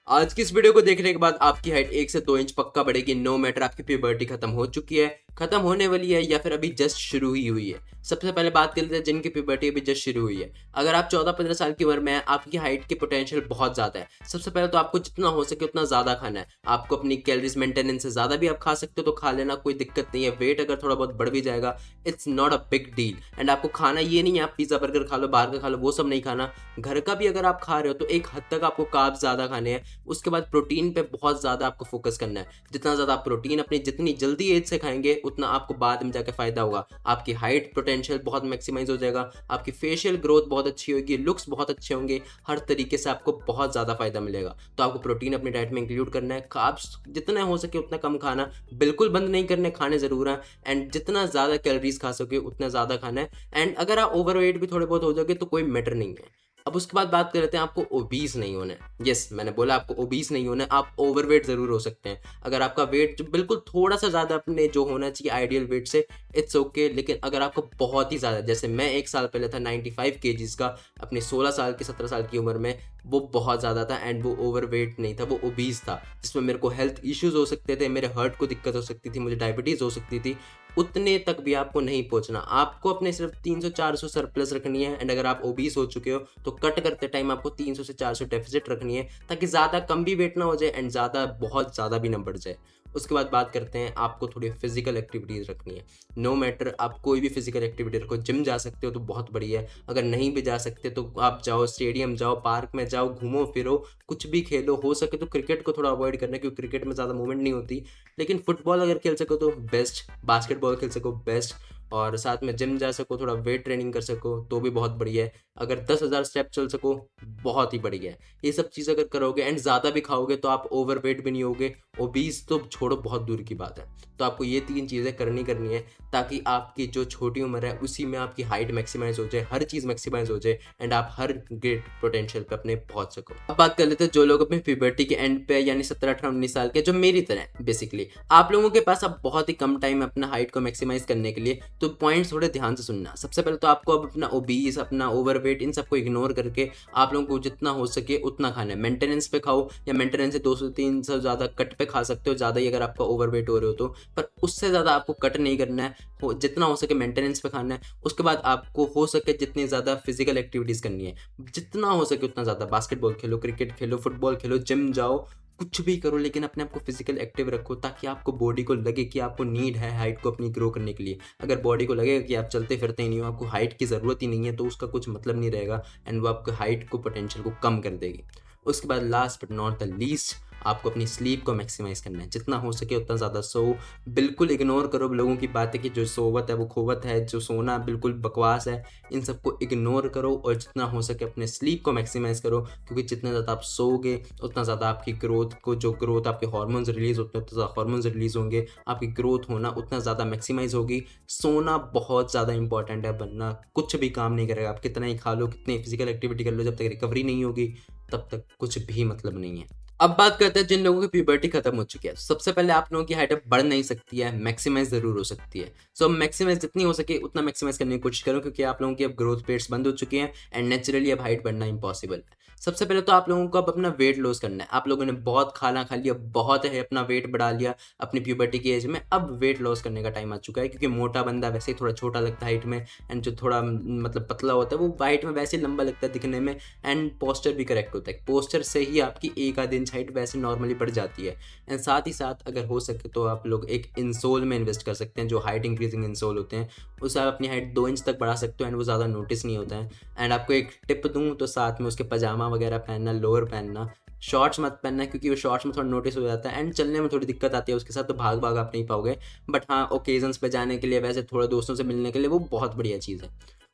आज की इस वीडियो को देखने के बाद आपकी हाइट 1 से 2 इंच पक्का बढ़ेगी, नो मैटर आपकी प्यूबर्टी खत्म हो चुकी है, खत्म होने वाली है या फिर अभी जस्ट शुरू ही हुई है। सबसे पहले बात कर लेते हैं जिनकी प्यूबर्टी अभी जस्ट शुरू हुई है। अगर आप 14-15 साल की उम्र में हैं, आपकी हाइट की पोटेंशियल बहुत ज़्यादा है। सबसे पहले तो आपको जितना हो सके उतना ज़्यादा खाना है। आपको अपनी कैलोरीज मेंटेनेंस से ज़्यादा भी आप खा सकते हो तो खा लेना, कोई दिक्कत नहीं है। वेट अगर थोड़ा बहुत बढ़ भी जाएगा, it's not a big deal. And आपको खाना ये नहीं है आप पिज़्ज़ा बर्गर खा लो, बाहर का खा लो, वो सब नहीं खाना। घर का भी अगर आप खा रहे हो तो एक हद तक आपको कार्ब्स ज़्यादा खाने हैं। उसके बाद प्रोटीन पे बहुत ज़्यादा आपको फोकस करना है। जितना ज़्यादा आप प्रोटीन अपनी जितनी जल्दी एज से खाएंगे उतना आपको बाद में जाकर फायदा होगा। आपकी हाइट पोटेंशियल बहुत मैक्सिमाइज हो जाएगा, आपकी फेशियल ग्रोथ बहुत अच्छी होगी, लुक्स बहुत अच्छे होंगे, हर तरीके से आपको बहुत ज़्यादा फायदा मिलेगा। तो आपको प्रोटीन अपनी डाइट में इंक्लूड करना है। कार्ब्स जितना हो सके उतना कम खाना, बिल्कुल बंद नहीं करने, खाने ज़रूर हैं। एंड जितना ज़्यादा कैलोरीज खा सके उतना ज़्यादा खाना है। एंड अगर आप ओवरवेट भी थोड़े बहुत हो जाओगे तो कोई मैटर नहीं है। अब उसके बाद बात कर लेते हैं आपको ओबीस नहीं होना है। यस, मैंने बोला आपको ओबीस नहीं होना है, आप ओवरवेट ज़रूर हो सकते हैं। अगर आपका वेट जो बिल्कुल थोड़ा सा ज़्यादा अपने जो होना चाहिए आइडियल वेट से, इट्स ओके। लेकिन अगर आपको बहुत ही ज़्यादा, जैसे मैं 1 साल पहले था 95 केजीज़ का, अपने 16 साल की 17 साल की उम्र में, वो बहुत ज़्यादा था। एंड वो ओवरवेट नहीं था, वो ओबीस था, जिसमें मेरे को हेल्थ इश्यूज़ हो सकते थे, मेरे हार्ट को दिक्कत हो सकती थी, मुझे डायबिटीज़ हो सकती थी। उतने तक भी आपको नहीं पहुंचना, आपको अपने सिर्फ 300-400 सरप्लस रखनी है। एंड अगर आप ओबीस हो चुके हो तो कट करते टाइम आपको 300 से 400 डेफिसिट रखनी है, ताकि ज़्यादा कम भी वेट ना हो जाए एंड ज़्यादा बहुत ज़्यादा भी ना बढ़ जाए। उसके बाद बात करते हैं, आपको थोड़ी फिजिकल एक्टिविटीज़ रखनी है। नो मैटर आप कोई भी फिजिकल एक्टिविटी रखो, जिम जा सकते हो तो बहुत बढ़िया है। अगर नहीं भी जा सकते तो आप जाओ, स्टेडियम जाओ, पार्क में जाओ, घूमो फिरो, कुछ भी खेलो। हो सके तो क्रिकेट को थोड़ा अवॉइड करना, क्योंकि क्रिकेट में ज़्यादा मूवमेंट नहीं होती। लेकिन फुटबॉल अगर खेल सको तो बेस्ट, बास्केटबॉल खेल सको बेस्ट, और साथ में जिम जा सको, थोड़ा वेट ट्रेनिंग कर सको तो भी बहुत बढ़िया है। अगर 10,000 स्टेप चल सको, बहुत ही बढ़िया है। ये सब चीज़ अगर करोगे एंड ज़्यादा भी खाओगे तो आप ओवर वेट भी नहीं होगे, ओबीस तो छोड़ो, बहुत दूर की बात है। तो आपको ये 3 चीज़ें करनी है, ताकि आपकी जो छोटी उम्र है उसी में आपकी हाइट मैक्सिमाइज हो जाए, हर चीज़ मैक्सिमाइज हो जाए एंड आप हर ग्रेट पोटेंशियल पे अपने पहुंच सको। अब बात कर लेते हैं जो लोग अपने प्यूबर्टी के एंड पे, यानी 17-18-19 साल के, जो मेरी तरह है बेसिकली। आप लोगों के पास अब बहुत ही कम टाइम है अपना हाइट को मैक्सिमाइज करने के लिए, तो पॉइंट्स थोड़े ध्यान से सुनना। सबसे पहले तो आपको अब अपना ओबीस, अपना ओवरवेट, इन सबको इग्नोर करके आप लोगों को जितना हो सके उतना खाना है। मेंटेनेंस पे खाओ, या मेंटेनेंस से 200-300 ज़्यादा कट पे खा सकते हो, ज़्यादा ही अगर आपका ओवरवेट हो रहे हो तो। पर उससे ज़्यादा आपको कट नहीं करना है, जितना हो सके मेंटेनेंस पे खाना है। उसके बाद आपको हो सके जितनी ज़्यादा फिजिकल एक्टिविटीज़ करनी है, जितना हो सके उतना ज़्यादा। बास्केटबॉल खेलो, क्रिकेट खेलो, फुटबॉल खेलो, जिम जाओ, कुछ भी करो, लेकिन अपने आप को फिजिकल एक्टिव रखो, ताकि आपको बॉडी को लगे कि आपको नीड है हाइट को अपनी ग्रो करने के लिए। अगर बॉडी को लगेगा कि आप चलते फिरते ही नहीं हो, आपको हाइट की ज़रूरत ही नहीं है, तो उसका कुछ मतलब नहीं रहेगा एंड वो आपको हाइट को, पोटेंशियल को कम कर देगी। उसके बाद last but not the least, आपको अपनी स्लीप को मैक्सिमाइज़ करना है। जितना हो सके उतना ज़्यादा सो। बिल्कुल इग्नोर करो लोगों की बातें कि जो सोवत है वो खोवत है, जो सोना बिल्कुल बकवास है। इन सबको इग्नोर करो और जितना हो सके अपने स्लीप को मैक्सिमाइज़ करो, क्योंकि जितना ज़्यादा आप सोओगे उतना ज़्यादा आपकी ग्रोथ आपके हार्मोन्स रिलीज़ होते हैं, उतना ज़्यादा हार्मोन्स रिलीज़ होंगे, आपकी ग्रोथ होना उतना ज़्यादा मैक्सिमाइज़ होगी। सोना बहुत ज़्यादा इंपॉर्टेंट है, वरना कुछ भी काम नहीं करेगा। आप कितना ही खा लो, कितनी फिजिकल एक्टिविटी कर लो, जब तक रिकवरी नहीं होगी तब तक कुछ भी मतलब नहीं है। अब बात करते हैं जिन लोगों की प्यूबर्टी खत्म हो चुकी है। सबसे पहले आप लोगों की हाइट अब बढ़ नहीं सकती है, मैक्सिमाइज जरूर हो सकती है। सो मैक्सिमाइज जितनी हो सके उतना मैक्सिमाइज करने की कोशिश करो, क्योंकि आप लोगों की अब ग्रोथ पेट्स बंद हो चुकी हैं एंड नेचुरली अब हाइट बढ़ना इंपॉसिबल है। सबसे पहले तो आप लोगों को अब अपना वेट लॉस करना है। आप लोगों ने बहुत खाना खा लिया, बहुत है, अपना वेट बढ़ा लिया अपनी प्यूबर्टी की एज में। अब वेट लॉस करने का टाइम आ चुका है, क्योंकि मोटा बंदा वैसे ही थोड़ा छोटा लगता है हाइट में, एंड जो थोड़ा मतलब पतला होता है वो हाइट में वैसे लंबा लगता है दिखने में, एंड पोस्चर भी करेक्ट होता है। पोस्चर से ही आपकी 1 आध इंच हाइट वैसे नॉर्मली बढ़ जाती है। एंड साथ ही साथ अगर हो सके तो आप लोग एक इंसोल में इन्वेस्ट कर सकते हैं, जो हाइट इंक्रीजिंग इंसोल होते हैं। उससे आप अपनी हाइट 2 इंच तक बढ़ा सकते हो एंड वो ज़्यादा नोटिस नहीं होता है। एंड आपको एक टिप दूँ तो साथ में उसके पजामा वगैरह पहनना, लोअर पहनना, शॉर्ट्स मत पहनना, क्योंकि वो शॉर्ट्स में थोड़ा नोटिस हो जाता है एंड चलने में थोड़ी दिक्कत आती है उसके साथ, तो भाग भाग आप नहीं पाओगे। बट हाँ, ओकेजन्स पे जाने के लिए, वैसे थोड़ा दोस्तों से मिलने के लिए वो बहुत बढ़िया चीज़ है।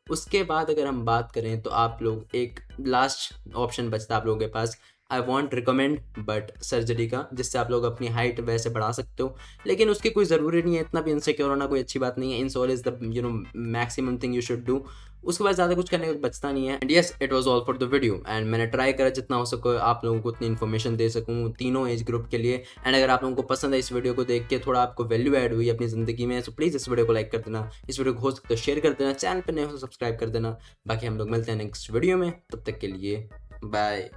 उसके बाद अगर हम बात करें तो आप लोग, एक लास्ट ऑप्शन बचता है आप लोगों के पास, I want recommend but surgery का, जिससे आप लोग अपनी हाइट वैसे बढ़ा सकते हो। लेकिन उसकी कोई ज़रूरी नहीं है, इतना भी इनसिक्योर होना कोई अच्छी बात नहीं है। Insole is the maximum thing you should do. उसके बाद ज़्यादा कुछ करने का बचता नहीं है। And yes, it was all for the video, and मैंने ट्राई करा जितना हो सके आप लोगों को उतनी इन्फॉर्मेशन दे सकूँ तीनों एज ग्रुप के लिए। एंड अगर आप लोगों को पसंद है इस वीडियो को देख के, थोड़ा आपको वैल्यू ऐड हुई अपनी ज़िंदगी में, तो प्लीज़ इस वीडियो को लाइक कर देना, इस वीडियो को हो सकता है शेयर कर देना, चैनल पर नए हो तो सब्सक्राइब कर देना। बाकी हम लोग मिलते हैं नेक्स्ट वीडियो में, तब तक के लिए बाय।